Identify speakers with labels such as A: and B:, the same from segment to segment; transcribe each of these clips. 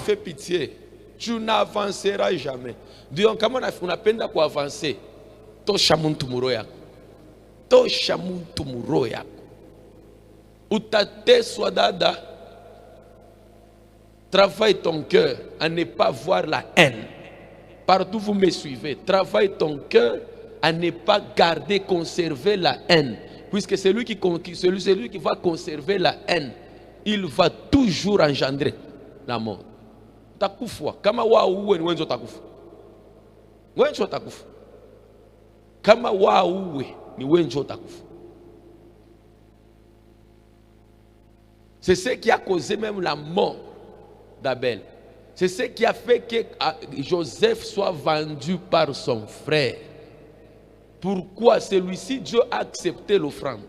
A: fait pitié. Tu n'avanceras jamais. Donc, comment on a peine pour avancer? Tosha muntu muro yako. Tosha muntu muro yako. Utateswa dada. Travaille ton cœur à ne pas voir la haine. Partout vous me suivez. Travaille ton cœur à ne pas garder, conserver la haine. Puisque celui qui va conserver la haine, il va toujours engendrer la mort. Takufa. Kama wa uwe ni wenzo takufa. Wenzo takufa. Kama wa uwe ni wenzo takufa. C'est ce qui a causé même la mort d'Abel. C'est ce qui a fait que Joseph soit vendu par son frère. Pourquoi celui-ci, Dieu a accepté l'offrande?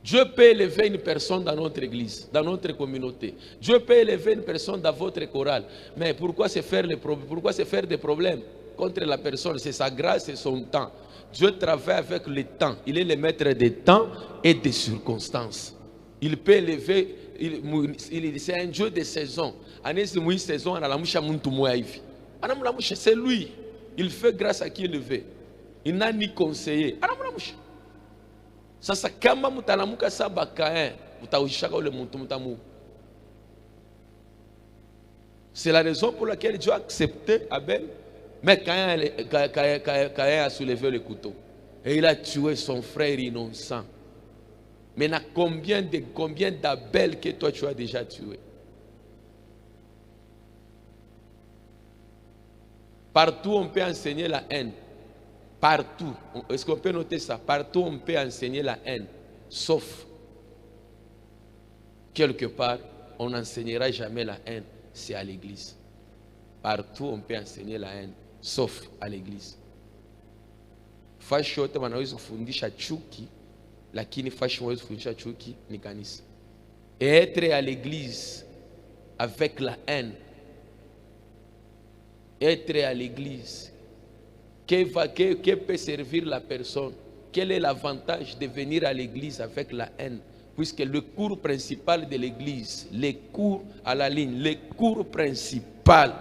A: Dieu peut élever une personne dans notre église, dans notre communauté. Dieu peut élever une personne dans votre chorale. Mais pourquoi se faire des problèmes contre la personne? C'est sa grâce et son temps. Dieu travaille avec le temps. Il est le maître des temps et des circonstances. Il peut élever, c'est un Dieu de saison. C'est lui. Il fait grâce à qui il veut. Il n'a ni conseillé. Sasa kama mutalamuka saba Caïn, mutaushaka ule muntu mutamu. C'est la raison pour laquelle Dieu a accepté Abel. Mais Caïn a soulevé le couteau. Et il a tué son frère innocent. Maintenant, combien d'Abel que toi tu as déjà tué? Partout on peut enseigner la haine. Partout. Est-ce qu'on peut noter ça? Partout on peut enseigner la haine. Sauf quelque part, on n'enseignera jamais la haine. C'est à l'église. Partout on peut enseigner la haine. Sauf à l'église. Fashi yote wanaweza kufundisha chuki, lakini fashi wanaweza kufundisha chuki ni kanisa. Et être à l'église avec la haine. Être à l'église. Que peut servir la personne? Quel est l'avantage de venir à l'église avec la haine? Puisque le cours principal de l'église, le cours principal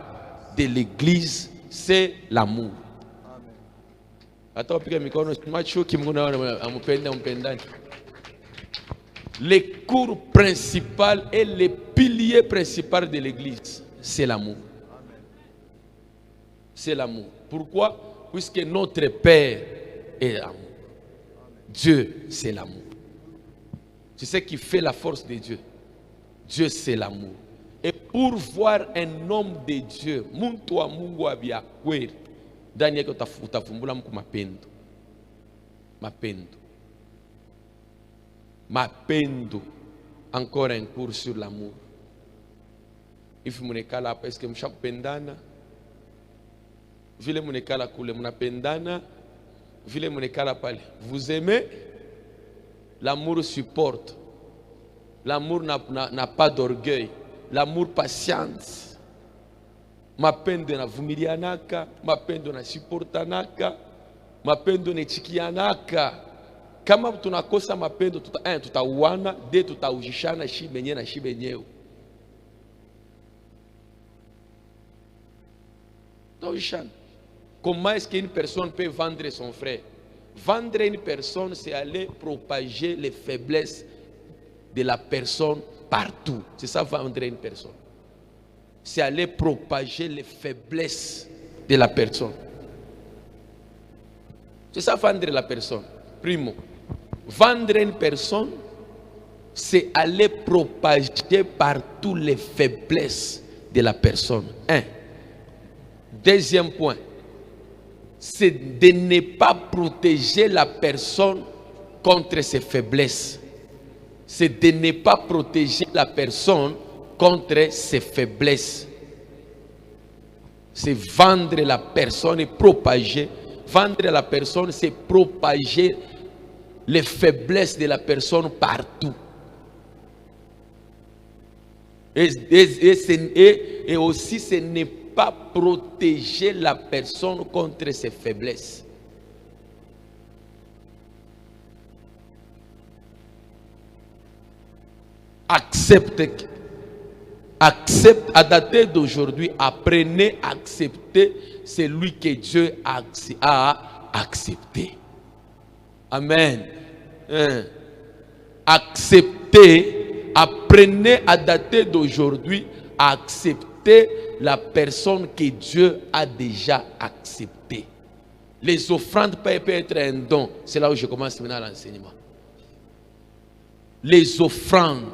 A: de l'église, c'est l'amour. Le cours principal et le pilier principal de l'église, c'est l'amour. C'est l'amour. Pourquoi? Puisque notre Père est l'amour. Dieu, c'est l'amour. C'est ce qui fait la force de Dieu. Dieu, c'est l'amour. Et pour voir un homme de Dieu, muntu wa Mungu abia kweli, ndani yake utafumbula mku mapendo. Mapendo. Mapendo. Encore un cours sur l'amour. Il faut me kala parce que mshak pendana. Vile me kala kule mna pendana. Vile me kala pale. Vous aimez? L'amour supporte. L'amour n'a pas d'orgueil. L'amour patience. Mapendo na vumilianaka, mapendo na supportanaka, mapendo na chikianaka. Kama tunakosa mapendo tutauana, de tutaujishana shibenye na shibenyeo. Comment est-ce qu'une personne peut vendre son frère? Vendre une personne, c'est aller propager les faiblesses de la personne partout. C'est ça, vendre une personne. C'est aller propager les faiblesses de la personne. C'est ça, vendre la personne. Primo. Vendre une personne, c'est aller propager partout les faiblesses de la personne. Un. Deuxième point, c'est de ne pas protéger la personne contre ses faiblesses. C'est de ne pas protéger la personne contre ses faiblesses. C'est vendre la personne et propager. Vendre la personne, c'est propager les faiblesses de la personne partout. Et aussi, ce n'est pas protéger la personne contre ses faiblesses. Accepte, à dater d'aujourd'hui, apprenez à accepter celui que Dieu a accepté. Amen. Acceptez, apprenez à dater d'aujourd'hui à accepter la personne que Dieu a déjà acceptée. Les offrandes peuvent être un don. C'est là où je commence maintenant l'enseignement. Les offrandes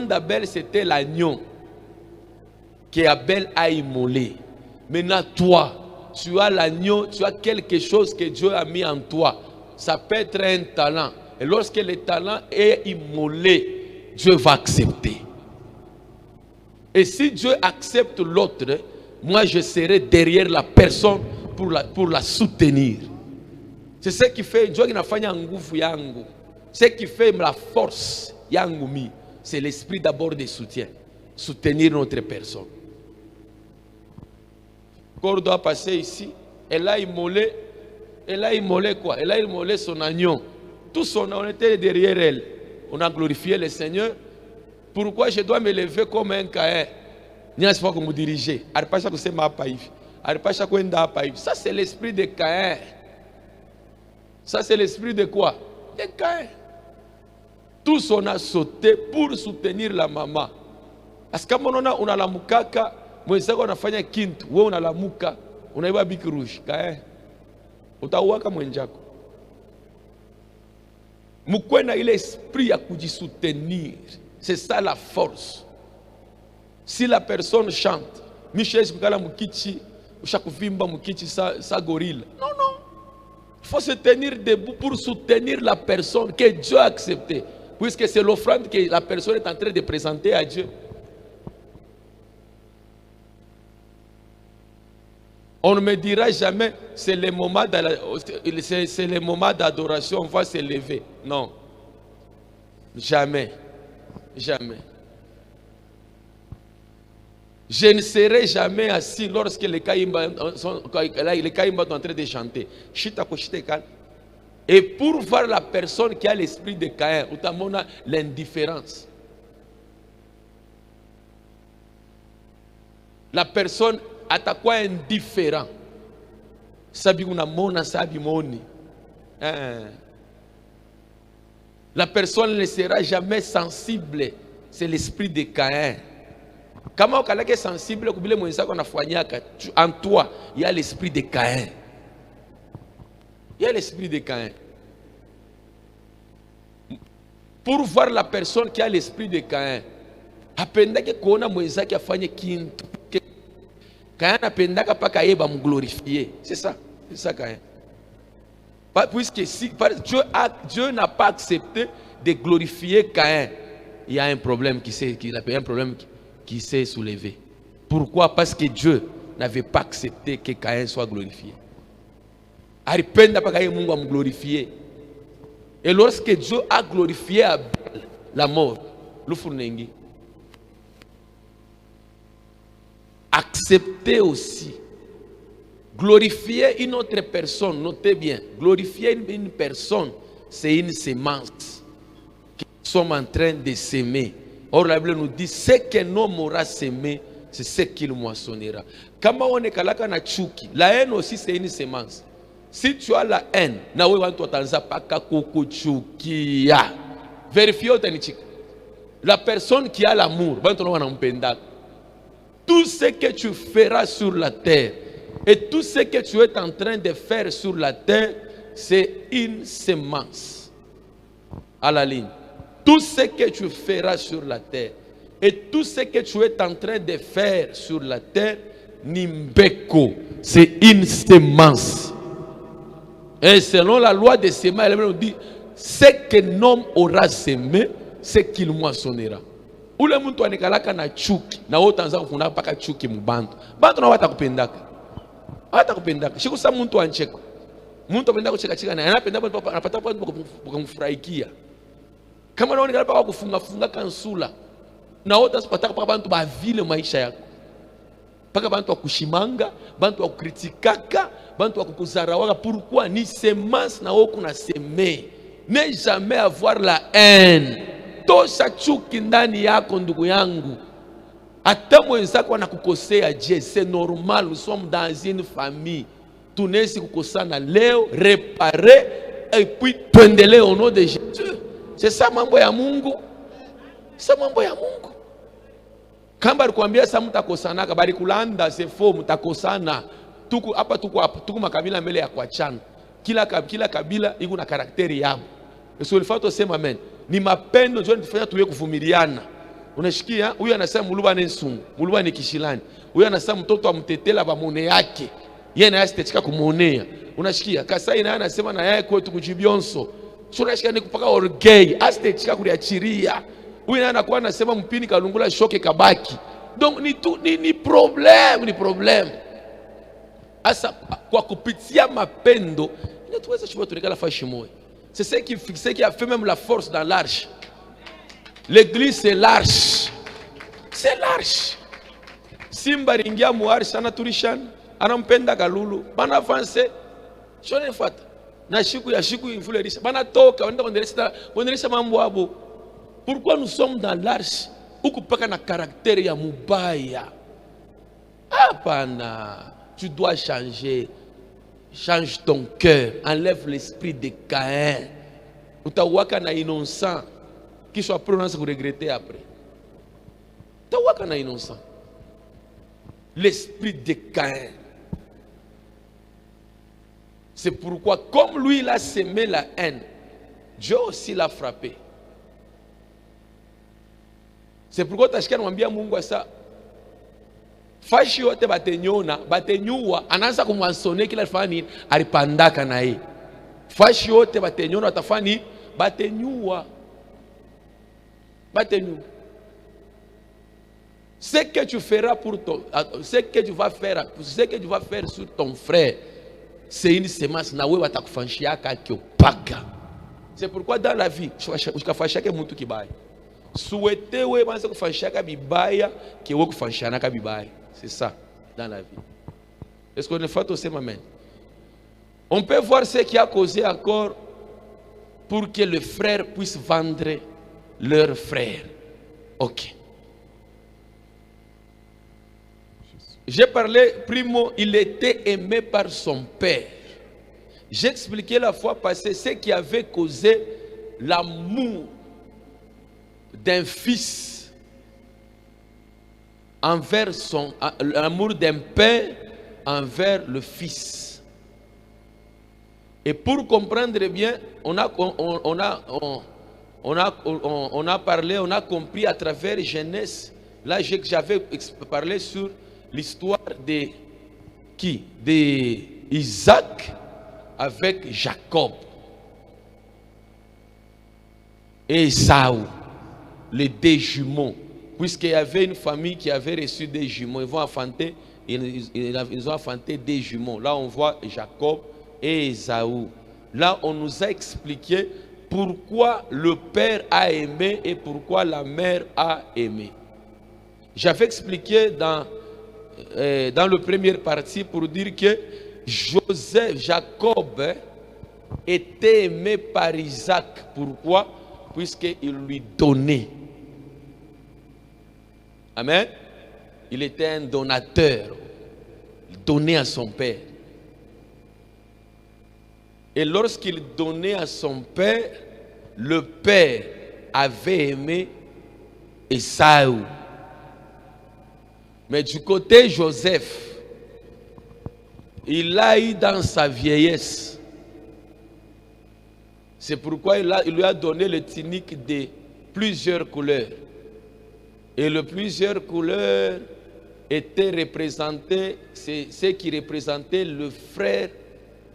A: d'Abel, c'était l'agneau que Abel a immolé. Maintenant, toi, tu as l'agneau, tu as quelque chose que Dieu a mis en toi. Ça peut être un talent. Et lorsque le talent est immolé, Dieu va accepter. Et si Dieu accepte l'autre, moi je serai derrière la personne pour la soutenir. C'est ce qui fait Dieu qui n'a pas nguvu yangu. Ce qui fait la force yangu, c'est l'esprit d'abord de soutien. Soutenir notre personne. Quand on doit passer ici, elle a immolé quoi? Elle a immolé son agneau. Tout son agneau était derrière elle. On a glorifié le Seigneur. Pourquoi je dois me lever comme un Caïn? Ça c'est l'esprit de Caïn. Ça c'est l'esprit de quoi? De Caïn. Tous on a sauté pour soutenir la maman. Parce que on a la mukaka, mwenzako anafanya kintu, wewe una la muka, unaiba biki rouge. Caïn. Utauaka mwenzako. Mukwena ile esprit ya kujisoutenir. C'est ça la force. Si la personne chante, Michel Kukala Mukichi, Ushakuvimba Mukichi, sa gorille. Non, non. Il faut se tenir debout pour soutenir la personne que Dieu a acceptée. Puisque c'est l'offrande que la personne est en train de présenter à Dieu. On ne me dira jamais, c'est le moment d'adoration, on va se lever. Non. Jamais. Jamais. Je ne serai jamais assis lorsque les Kaïmba sont en train de chanter. Et pour voir la personne qui a l'esprit de Caïn, ou l'indifférence. La personne à quoi indifférent. Sabi una mona sabi moni. La personne ne sera jamais sensible. C'est l'esprit de Caïn. Comment on est sensible, en toi, il y a l'esprit de Caïn. Il y a l'esprit de Caïn. Pour voir la personne qui a l'esprit de Caïn, apendake kuona mwenzake afanye kintu. Caïn apendaka paka yeba mglorifier. C'est ça Caïn. Puisque Dieu n'a pas accepté de glorifier Caïn, il y a un problème qui s'est soulevé. Pourquoi? Parce que Dieu n'avait pas accepté que Caïn soit glorifié. Aripenda pas Caïn Mungu am glorifié. Et lorsque Dieu a glorifié Abel, la mort, l'ufurnengi, accepter aussi. Glorifier une autre personne, notez bien, glorifier une personne, c'est une semence que nous sommes en train de s'aimer. Or, la Bible nous dit, ce qu'un homme aura semé, c'est ce qu'il moissonnera. Comme on est kalaka na chuki, la haine aussi c'est une semence. Si tu as la haine, na we wantu watanza paka kukuchukia. Vérifiez authentique. La personne qui a l'amour, tout ce que tu feras sur la terre, et tout ce que tu es en train de faire sur la terre, c'est une semence. À la ligne. Tout ce que tu feras sur la terre, et tout ce que tu es en train de faire sur la terre, Nimbeko, c'est une semence. Et selon la loi des semences, elle nous dit, ce que l'homme aura semé, c'est qu'il moissonnera. Ule muntu anikalaka na chuki, na wotanza kufuna paka chuki mubantu. Bantu na watakupendaka. Hatakupendaka. Shikusa muntu ancheko. Muntu apenda kucheka cheka na anapenda anapata kumfurahikia. Kama naona nikala paka kufunga funga kansula. Na wote asipataka paka bantu ba vile maisha yako. Paka bantu wakushimanga, bantu wakukritikaka, bantu wakukuzarawaga. Pourquoi? Ni semence na woku na seme. Ne jamais avoir la haine. Tosha chuki ndani yako ndugu yangu. Hata mwenzako anakukosea, je, c'est normal, nous sommes dans une famille. Tunaweza kukosana leo, réparer et puis tuendelee au nom de Jésus. C'est ça mambo ya Mungu. C'est mambo ya Mungu. Kamba alikwambia sasa mtakosanaka, bali kulanda c'est faux, mtakosana. Tuku hapa tuku makabila mbele ya kuachana. Kila kabila iko na karakteri yao. Yesu alifuata sema amen. Ni mapendo ndio yanatufanya tuwe kuvumiliana. Unashikia huyu anasema muluba ni nsungu, muluba ni kishilani. Huyu anasema mtoto amtetela bamone yake. Yeye naye asitechika kumuonea. Unashikia Kasai naye anasema na yeye kwetu kujibionso. Sio unashikia ni kupaka orgei, asitechika kuliachiria. Huyu naye anakuwa anasema mpini kalungula shoke kabaki. Donc ni problem. Asa kwa kupitia mapendo inatuweza chukua tulikala fashi moyo. C'est ce qui a fait même la force dans l'arche. L'église c'est l'arche. C'est l'arche. Simba ringia muarche anaturishan, anampenda kalulu, bana avance. Shone fata. Na shiku influerisha. Bana toka, wenda kondelesha mambo abo. Pourquoi nous sommes dans l'arche? Uku paka na caractère ya mubaya. Hapana. Tu dois changer. Change ton cœur. Enlève l'esprit de Caïn. Utawaka na innocent. Qui soit prononcé pour regretter après. Utawaka na innocent. L'esprit de Caïn. C'est pourquoi, comme lui il a semé la haine, Dieu aussi l'a frappé. C'est pourquoi Tashkia mwambia Mungu asa fashi yote batenyua anaanza kumwansone kila fani alipandaka na yeye. Fashi yote batenyona watafani batenyua. Ce que tu feras pour ce que tu vas faire sur ton frère, c'est une semence na wewe watakufanshiaka kiopaka. C'est pourquoi dans la vie, ukafashaka mtu kibaya. Souhaitez wewe banza kufanshaka bibaya ki wewe kufanshanaka bibaya. C'est ça dans la vie. Est-ce qu'on est fait aussi, amen? On peut voir ce qui a causé encore pour que les frères puissent vendre leurs frères. Ok. J'ai parlé, primo, il était aimé par son père. J'ai expliqué la fois passée ce qui avait causé l'amour d'un fils envers l'amour d'un père envers le fils. Et pour comprendre bien, on a parlé, on a compris à travers Genèse. Là, j'avais parlé sur l'histoire de qui? De Isaac avec Jacob et Ésaü, les deux jumeaux. Puisqu'il y avait une famille qui avait reçu des jumeaux, ils ont enfanté des jumeaux. Là, on voit Jacob et Ésaü. Là, on nous a expliqué pourquoi le père a aimé et pourquoi la mère a aimé. J'avais expliqué dans le première partie pour dire que Jacob était aimé par Isaac. Pourquoi? Puisqu'il lui donnait. Amen. Il était un donateur. Il donnait à son père. Et lorsqu'il donnait à son père, le père avait aimé Ésaü. Mais du côté Joseph, il l'a eu dans sa vieillesse. C'est pourquoi il lui a donné le tunique de plusieurs couleurs. Et les plusieurs couleurs étaient représentées, c'est ce qui représentait le frère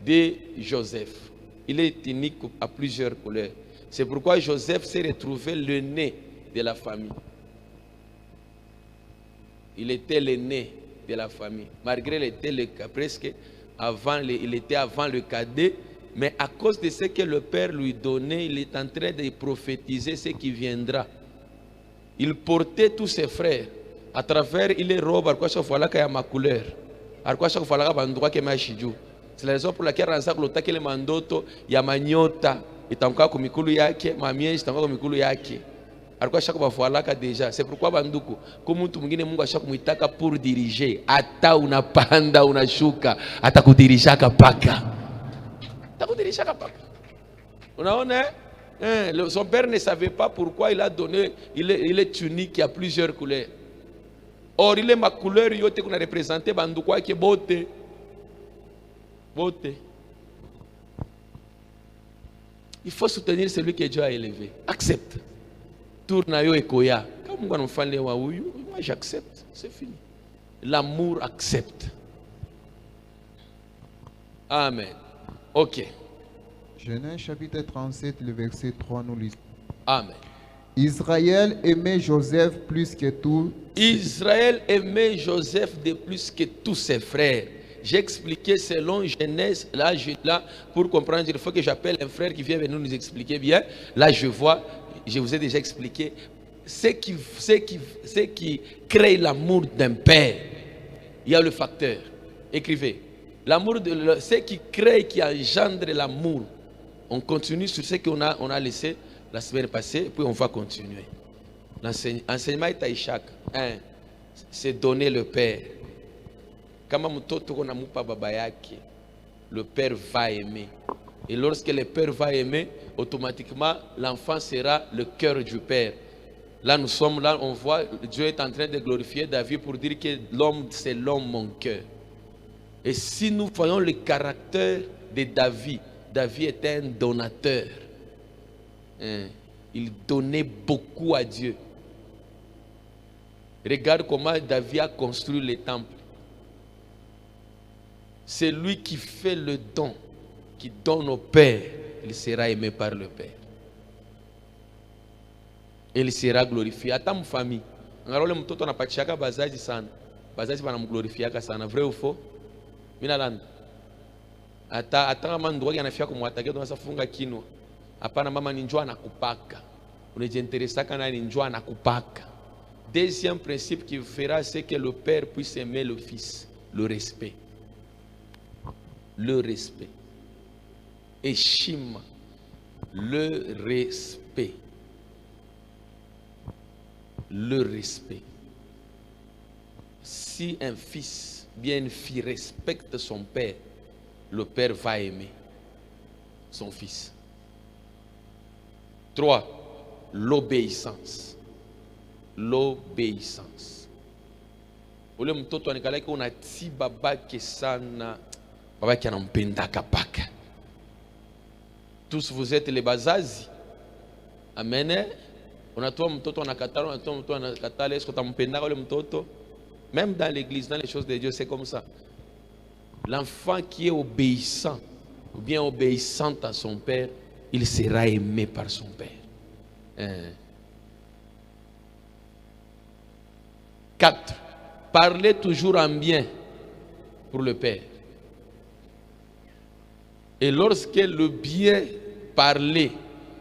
A: de Joseph. Il est unique à plusieurs couleurs. C'est pourquoi Joseph s'est retrouvé l'aîné de la famille. Il était l'aîné de la famille. Malgré il était presque avant, il était avant le cadet, mais à cause de ce que le père lui donnait, il est en train de prophétiser ce qui viendra. Il portait tous ses frères à travers les robes, à quoi chaque fois là qu'il y a ma couleur, à quoi chaque fois là qu'il y a un droit qui m'a chidou. C'est la raison pour laquelle ransa kulota kile mandoto ya manyota itamka kwa mikulu yake, mamie itamka kwa mikulu yake. Alikuwa shaka bafualaka deja. C'est pourquoi banduku comme mtu mwingine Mungu ashakumwitaka pour diriger, hata unapanda unashuka, atakudirishaka paka. Atakudirishaka paka. Unaona son père ne savait pas pourquoi il a donné il est tunique à plusieurs couleurs. Or il est ma couleur yote qu'on a représenté banduku yake bote. Bote. Il faut soutenir celui que Dieu a élevé. Accepte. Tourne yo ekoya. Comme moi j'accepte. C'est fini. L'amour accepte. Amen. Ok.
B: Genèse chapitre 37, le verset 3 nous lisons.
A: Amen.
B: Israël aimait Joseph plus que tout.
A: Israël aimait Joseph de plus que tous ses frères. J'ai expliqué selon Genèse, là, pour comprendre, il faut que j'appelle un frère qui vient venir nous expliquer bien. Là, je vois, je vous ai déjà expliqué ce qui crée l'amour d'un père. Il y a le facteur. Écrivez. L'amour, ce qui crée, qui engendre l'amour. On continue sur ce qu'on a laissé la semaine passée, puis on va continuer. L'enseignement est à Ishak. C'est donner le père. Le père va aimer. Et lorsque le père va aimer, automatiquement, l'enfant sera le cœur du père. Là, nous sommes là, on voit, Dieu est en train de glorifier David pour dire que l'homme, c'est l'homme, mon cœur. Et si nous voyons le caractère de David, David était un donateur. Il donnait beaucoup à Dieu. Regarde comment David a construit le temple. C'est lui qui fait le don, qui donne au Père. Il sera aimé par le Père. Il sera glorifié. À ta famille. Angarole mtoto anapachaka bazazi sana. Bazazi banamglorifiaka sana. Vrai ou faux? Minalanda. Ata mama ndogo anafia kumwatakia tunasafunga kinwa. Hapana mama ni njoo anakupaka. Unajiinteresaka na ni njoo anakupaka. Deuxième principe qui fera, c'est que le Père puisse aimer le Fils. Le respect. Le respect. Heshima. Le respect. Le respect. Si un fils, bien une fille respecte son père, le père va aimer son fils. 3. L'obéissance. L'obéissance. Ule mtoto anakalaki unatii babake sana, babake anampendaka paka. Tous vous êtes les bazazi. Amen. Unatoa mtoto anakatala, unatoa mtoto anakatala, est-ce que utampendaka ule mtoto? Même dans l'église, dans les choses de Dieu, c'est comme ça. L'enfant qui est obéissant ou bien obéissante à son père, il sera aimé par son père. 4. Parlez toujours en bien pour le père. Et lorsque le bien parlé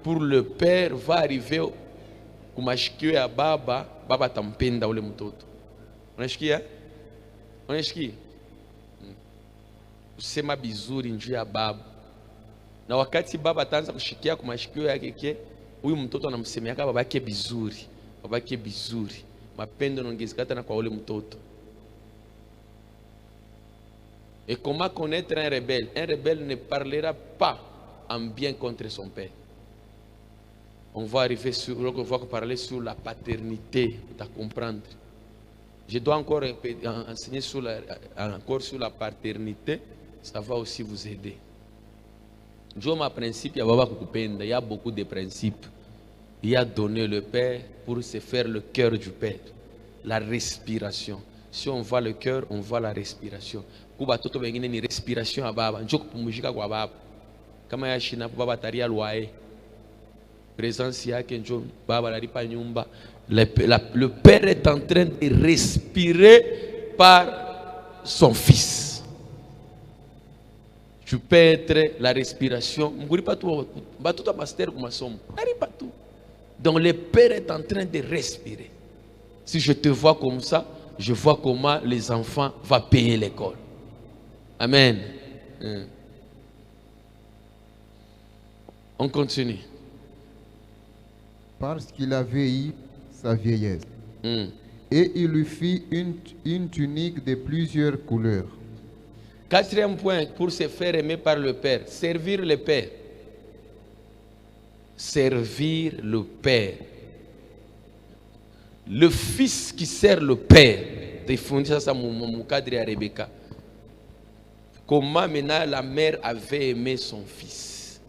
A: pour le père va arriver kumashikio ya baba, baba tampenda ule mtoto. Unashikia? Unashikia? Usema bizuri njuu ya baba. Na wakati baba ataanza kushikia kumashikio yake ke, huyu mtoto anamsemea kama babake bizuri. Babake bizuri. Mapendo yanaongezeka na kwa ule mtoto. Et comment connaître un rebelle? Un rebelle ne parlera pas en bien contre son père. On va arriver sur, on va parler sur la paternité, tu comprendre. Je dois encore enseigner encore sur la paternité, ça va aussi vous aider. Je ma principe, il y a beaucoup de principes. Il y a donné le père pour se faire le cœur du père, la respiration. Si on voit le cœur, on voit la respiration. Kuba toto bengine ni respiration ya baba. Njoo kupumzika kwa baba. Kama ya shina baba taria loyer. Présence yake njoo baba analipa nyumba. Le père est en train de respirer par son fils. Tu peux être la respiration. Mguri pas tout batuta master comme masomo. Ari pas tout. Donc le père est en train de respirer. Si je te vois comme ça, je vois comment les enfants vont payer l'école. Amen. On continue.
B: Parce qu'il a vieilli sa vieillesse. Et il lui fit une tunique de plusieurs couleurs.
A: 4e point pour se faire aimer par le Père. Servir le Père. Servir le Père. Le fils qui sert le Père. Il faut dire ça mon cadre à Rebecca. Comment maintenant la mère avait aimé son fils.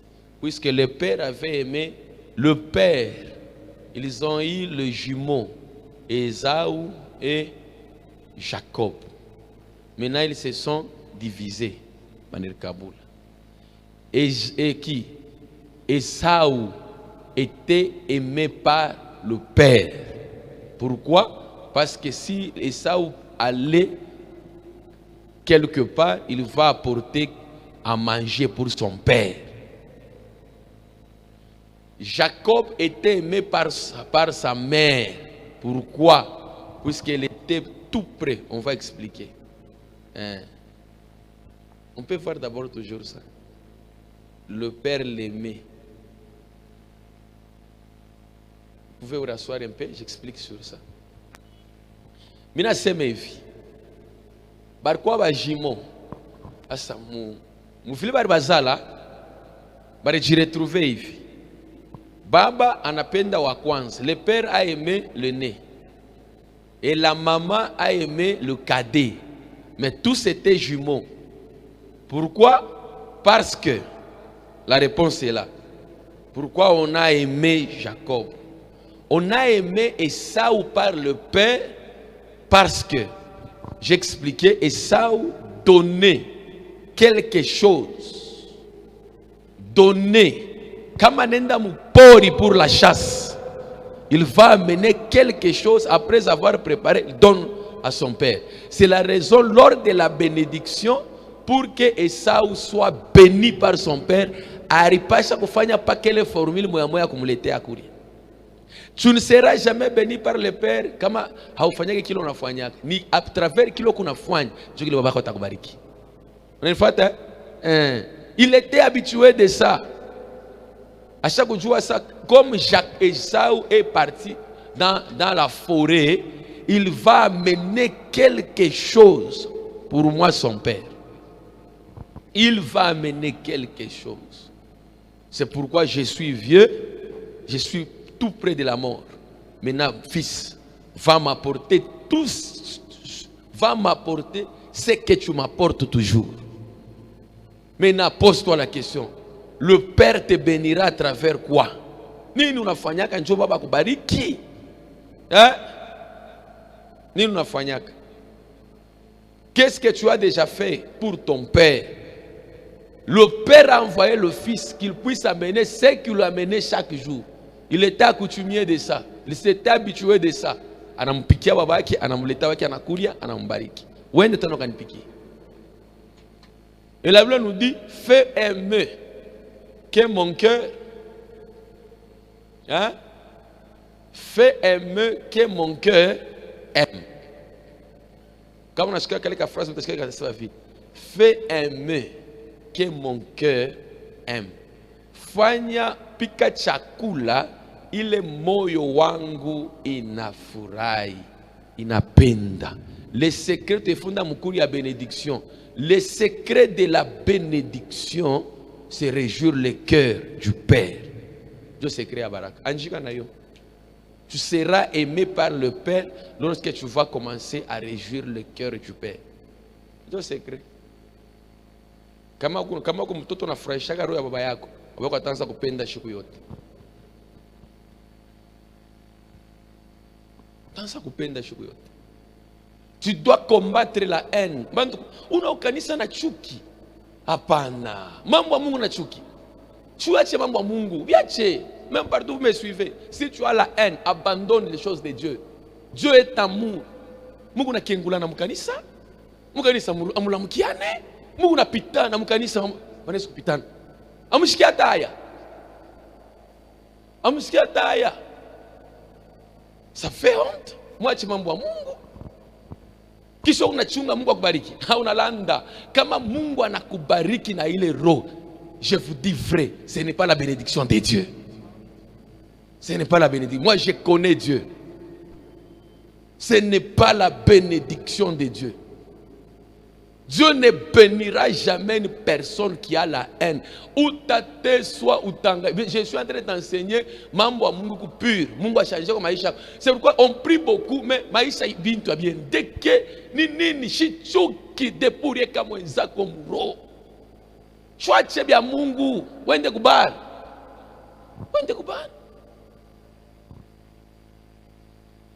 A: Puisque le père avait aimé le père. Ils ont eu le jumeau, Ésaü et Jacob. Maintenant ils se sont divisés. Et qui? Ésaü était aimé par le père. Pourquoi? Parce que si Ésaü allait quelque part, il va apporter à manger pour son père. Jacob était aimé par sa mère. Pourquoi? Puisqu'elle était tout près. On va expliquer. On peut voir d'abord toujours ça. Le père l'aimait. Vous pouvez vous rasseoir un peu, j'explique sur ça. Mina semevi. Barquois bajimo. Asa mu fili bari bazala bari jiretrouver hivi. Baba anapenda wa kwanza. Le père a aimé le né. Et la maman a aimé le cadet. Mais tous étaient jumeaux. Pourquoi? Parce que la réponse est là. Pourquoi on a aimé Jacob? On a aimé Ésaü par le père parce que, j'expliquais, Ésaü donnait quelque chose. Donnait. Comme un pori pour la chasse, il va amener quelque chose après avoir préparé, il donne à son père. C'est la raison lors de la bénédiction pour que Ésaü soit béni par son père. Aripasha kufanya pas quelle formule moya kumletea akuri. Tu ne seras jamais béni par le père kama haufanyake kile unafanyaka. Ni à travers kile kunafanya ndio kile babako atakubariki. Unanifuata? Il était habitué de ça. À chaque jour, ça, comme Ésaü est parti dans la forêt, il va amener quelque chose pour moi, son père. Il va amener quelque chose. C'est pourquoi je suis vieux, je suis tout près de la mort. Maintenant, fils, va m'apporter ce que tu m'apportes toujours. Maintenant, pose-toi la question. Le Père te bénira à travers quoi? Nini unafanyaka njoo baba kubariki? Nini unafanyaka? Qu'est-ce que tu as déjà fait pour ton père? Le père a envoyé le fils qu'il puisse amener ce qu'il lui amenait chaque jour. Il était accoutumier de ça. Il s'était habitué de ça. Anampikia babaki, anamleta wake anakulia, anambariki. Wende tano kanipikie. Et la Bible nous dit, fais aimer que mon cœur, hein? Fais aimer que mon cœur aime. Comme on a écrit quelques phrases, on a écrit ça vite. Fais aimer que mon cœur aime. Fanya pika chakula ile moyo wangu inafurahi, inapenda. Le secret de funda mukuri ya bénédiction. Le secret de la bénédiction, c'est réjouir le cœur du Père. Dieu secret à Barak. Anjika na yo. Tu seras aimé par le Père lorsque tu vas commencer à réjouir le cœur du Père. Dieu secret. Kama mtoto unafurahisha roho ya baba yako, baba ataanza kupenda siku yote. Ataanza kupenda siku yote. Tu dois combattre la haine. Una ukanisa na chuki. Hapana. Mambo ya Mungu na chuki. Tuache mambo ya Mungu. Viache. Même partout vous me suivez. Si tu as la haine, abandonne les choses de Dieu. Dieu est amour. Mungu na kengula na mkanisa. Mkanisa amulamukiane. Mungu na pitana na mkanisa wanesu kupitana. Amushikia taya. Amushikia taya. Ça fait honte. Mwache mambo ya Mungu. Kisha unachunga Mungu akubariki. Unalanda. Kama Mungu anakubariki na ile roho, je vous dis vrai, ce n'est pas la bénédiction de Dieu. Ce n'est pas la bénédiction. Moi, je connais Dieu. Ce n'est pas la bénédiction de Dieu. Dieu ne bénira jamais une personne qui a la haine. Ou tate soit ou tanga. Je suis en train d'enseigner mambo a Mungu pur. Mungu a changé comme maisha. C'est pourquoi on prie beaucoup, mais maisha bintu bien. Dès que nini shichuki depurie kama wenzako muro. Chwache bya Mungu, wende kubali. Wende kubali.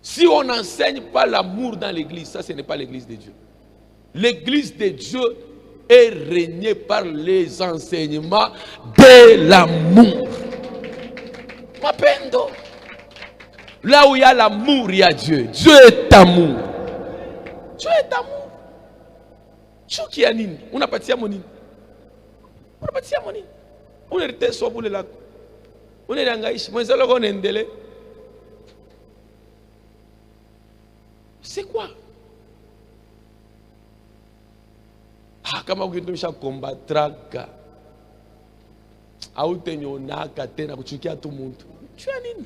A: Si on n'enseigne pas l'amour dans l'église, ça ce n'est pas l'église de Dieu. L'église de Dieu est régnée par les enseignements de l'amour. Mapendo. Là où il y a l'amour, il y a Dieu. Dieu est amour. Dieu est amour. Chuki ya nini? Unapatia monini? Unapatia monini? Unerite sobule lako. Uneriangaishi. Mwenzalo kwa unaendele. C'est quoi? Kama ukitumsha kombatraka au tenyonaka tena kuchukia tu mtu. Chua nini?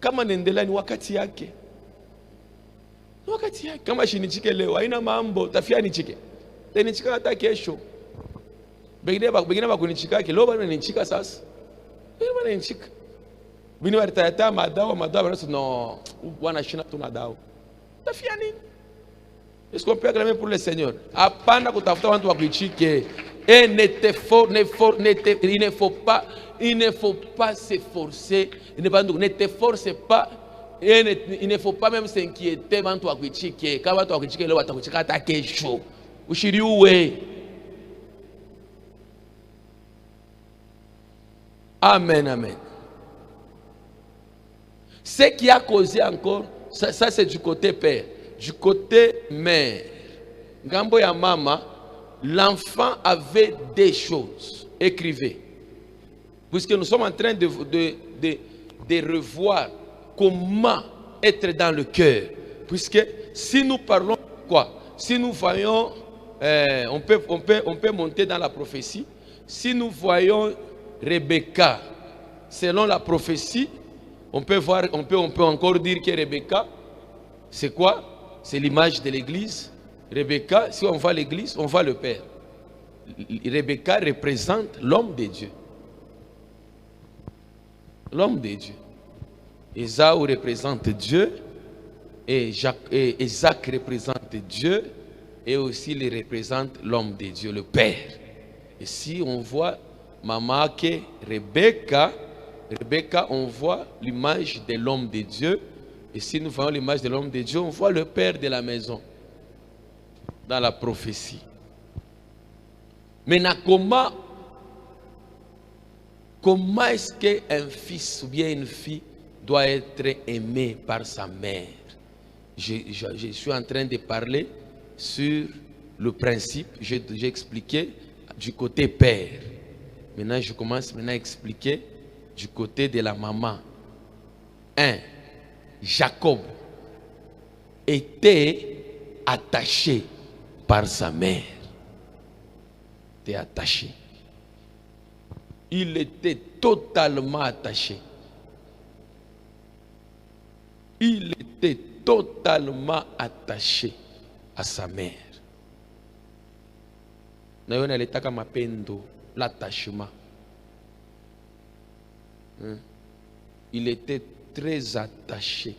A: Kama nendela ni wakati yake. Ni wakati yake. Kama shinichike leo haina mambo, tafia nichike. Tenichika hata kesho. Begine ba kunichika leo bana nichika sasa. Leo bana nichika. Bini waritayata madawa bana no wana shina tuna dawa. Tafia nini? Est-ce qu'on peut acclamer pour le Seigneur? Apana kutafuta watu wa kuichike. Et il ne faut pas s'efforcer. Ne t'efforce pas. Il ne faut pas même s'inquiéter watu wa kuichike. Kama watu wa kuichike leo watakuchika hata kesho. Ushiriwe. Amen, amen. Ce qui a causé encore, ça c'est du côté père. Du côté mère, Gambo ya mama, l'enfant avait des choses. Écrivez. Puisque nous sommes en train de revoir comment être dans le cœur. Puisque si nous parlons quoi? Si nous voyons, on peut monter dans la prophétie. Si nous voyons Rebecca, selon la prophétie, on peut encore dire que Rebecca, c'est quoi? C'est l'image de l'église. Rebecca, si on voit l'église, on voit le Père. Rebecca représente l'homme de Dieu. L'homme de Dieu. Ésaü représente Dieu. Et Isaac représente Dieu. Et aussi il représente l'homme de Dieu, le Père. Et si on voit maman que Rebecca, on voit l'image de l'homme de Dieu. Et si nous voyons l'image de l'homme de Dieu, on voit le père de la maison dans la prophétie. Maintenant, comment est-ce qu'un fils ou bien une fille doit être aimé par sa mère? Je suis en train de parler sur le principe, j'ai expliqué du côté père. Maintenant, je commence à expliquer du côté de la maman. 1. Jacob était attaché par sa mère. Il était attaché. Il était totalement attaché. Il était totalement attaché à sa mère. L'attachement. Il était très attaché.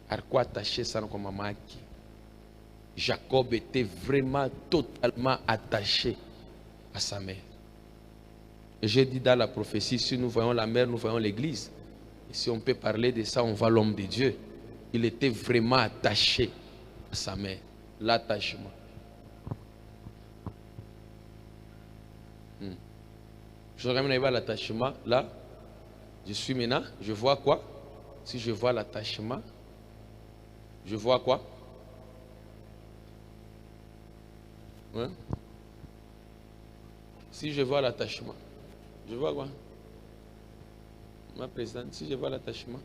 A: À quoi attaché ça comme maman? Jacob était vraiment totalement attaché à sa mère. Et j'ai dit dans la prophétie, si nous voyons la mère, nous voyons l'église. Et si on peut parler de ça, on voit l'homme de Dieu. Il était vraiment attaché à sa mère. L'attachement. Je regarde l'attachement. Là, je suis maintenant. Je vois quoi? Si je vois l'attachement, je vois quoi? Ouais. Si je vois l'attachement, je vois quoi? Ma présidente, si je vois l'attachement.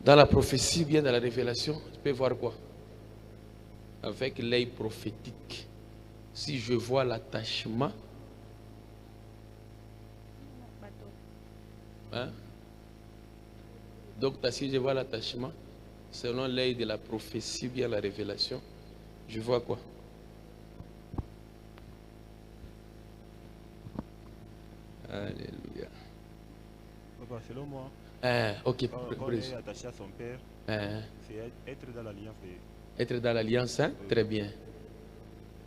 A: Dans la prophétie, bien dans la révélation, tu peux voir quoi? Avec l'œil prophétique. Si je vois l'attachement, hein? Donc, si je vois l'attachement, selon l'œil de la prophétie, bien la révélation, je vois quoi? Alléluia.
C: Papa, selon moi,
A: ok.
C: quand on est attaché à son père, c'est être dans l'alliance.
A: Être dans l'alliance, hein? Oui. Très bien.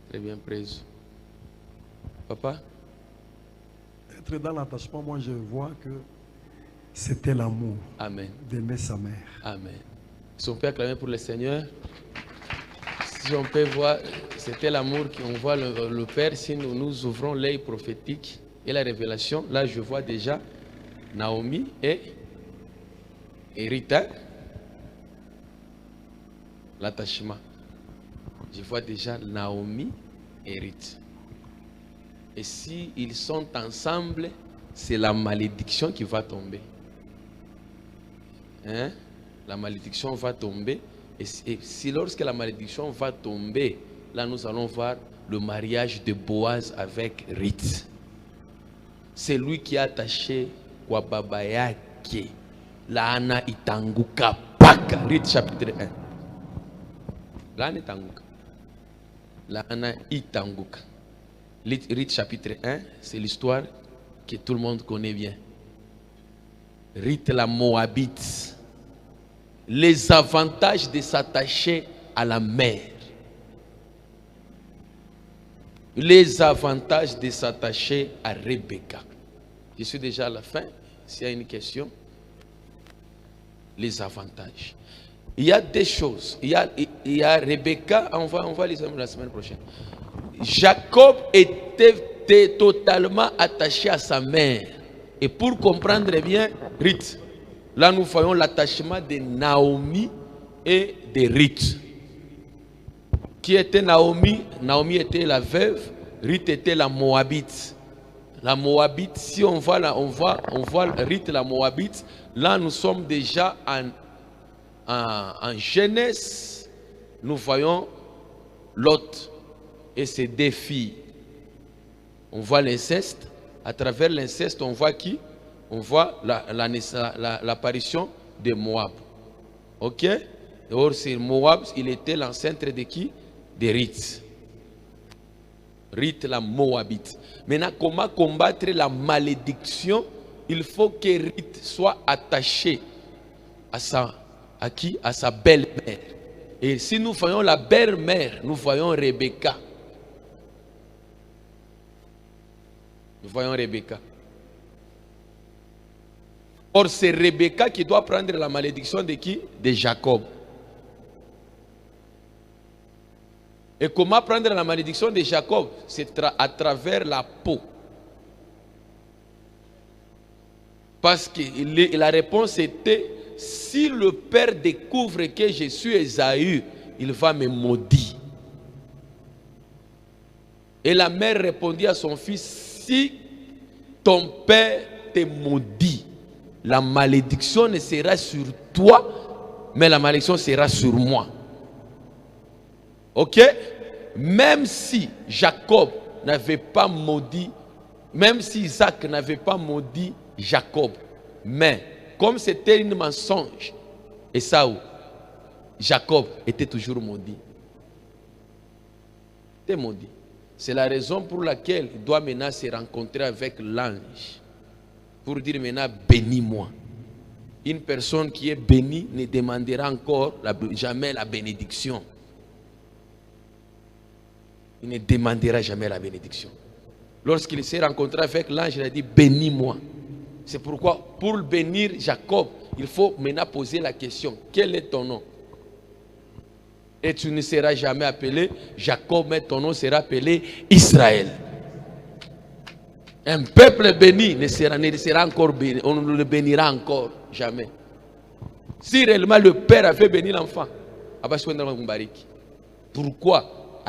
A: Très bien, praise. Papa?
D: Être dans l'attachement, moi je vois que c'était l'amour.
A: Amen.
D: D'aimer sa mère.
A: Amen. Si on peut acclamer pour le Seigneur, si on peut voir, c'était l'amour qu'on voit le Père. Si nous ouvrons l'œil prophétique et la révélation, là je vois déjà Naomi et Rita. L'attachement. Je vois déjà Naomi et Rita. Et si ils sont ensemble, c'est la malédiction qui va tomber. Hein? La malédiction va tomber. Et si lorsque la malédiction va tomber, là nous allons voir le mariage de Boaz avec Ruth. C'est lui qui a attaché Wababa yake laana itanguka paka. Ruth chapitre 1. Laana itanguka. Laana itanguka. Ruth chapitre 1, c'est l'histoire que tout le monde connaît bien. Ruth la Moabite. Les avantages de s'attacher à la mère. Les avantages de s'attacher à Rebecca. Je suis déjà à la fin. S'il y a une question. Les avantages. Il y a des choses. Il y a Rebecca. On va les examiner la semaine prochaine. Jacob était totalement attaché à sa mère. Et pour comprendre bien, Ruth. Là, nous voyons l'attachement de Naomi et de Ruth. Qui était Naomi? Naomi était la veuve, Ruth était la Moabite. La Moabite, si on voit Ruth la Moabite, là nous sommes déjà en Genèse. Nous voyons Lot et ses deux filles. On voit l'inceste. À travers l'inceste, on voit qui? On voit l'apparition de Moab. Ok? Or, c'est Moab, il était l'ancêtre de qui? De Ruth. Ruth la Moabite. Maintenant, comment combattre la malédiction? Il faut que Ruth soit attachée à qui? À sa belle-mère. Et si nous voyons la belle-mère, nous voyons Rebecca. Nous voyons Rebecca. Or, c'est Rebecca qui doit prendre la malédiction de qui? De Jacob. Et comment prendre la malédiction de Jacob? C'est à travers la peau. Parce que la réponse était, si le père découvre que je suis Ésaü, il va me maudire. Et la mère répondit à son fils, si ton père te maudit, la malédiction ne sera sur toi, mais la malédiction sera sur moi. Ok? Même si Jacob n'avait pas maudit, même si Isaac n'avait pas maudit Jacob, mais comme c'était un mensonge, Esaü, Jacob était toujours maudit. Il était maudit. C'est la raison pour laquelle il doit maintenant se rencontrer avec l'ange. Pour dire maintenant, bénis-moi. Une personne qui est bénie ne demandera encore jamais la bénédiction. Il ne demandera jamais la bénédiction. Lorsqu'il s'est rencontré avec l'ange, il a dit, bénis-moi. C'est pourquoi, pour bénir Jacob, il faut maintenant poser la question, quel est ton nom? Et tu ne seras jamais appelé Jacob, mais ton nom sera appelé Israël. Un peuple béni ne sera encore béni, on ne le bénira encore jamais. Si réellement le père avait béni l'enfant, pourquoi?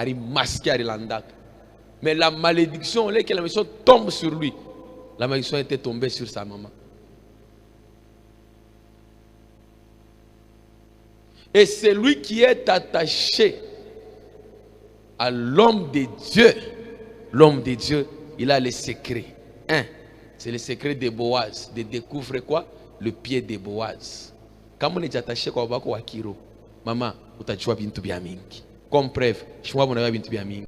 A: Mais la malédiction, la malédiction tombe sur lui. La malédiction était tombée sur sa maman. Et celui qui est attaché à l'homme de Dieu, il a les secrets. Un, c'est le secret de Boaz, de découvrir quoi? Le pied de Boaz. Quand on est attaché kwa bako wa kiro, maman, utajua bintu bya mingi. Comme preuve, je vois mon bintu bya mingi.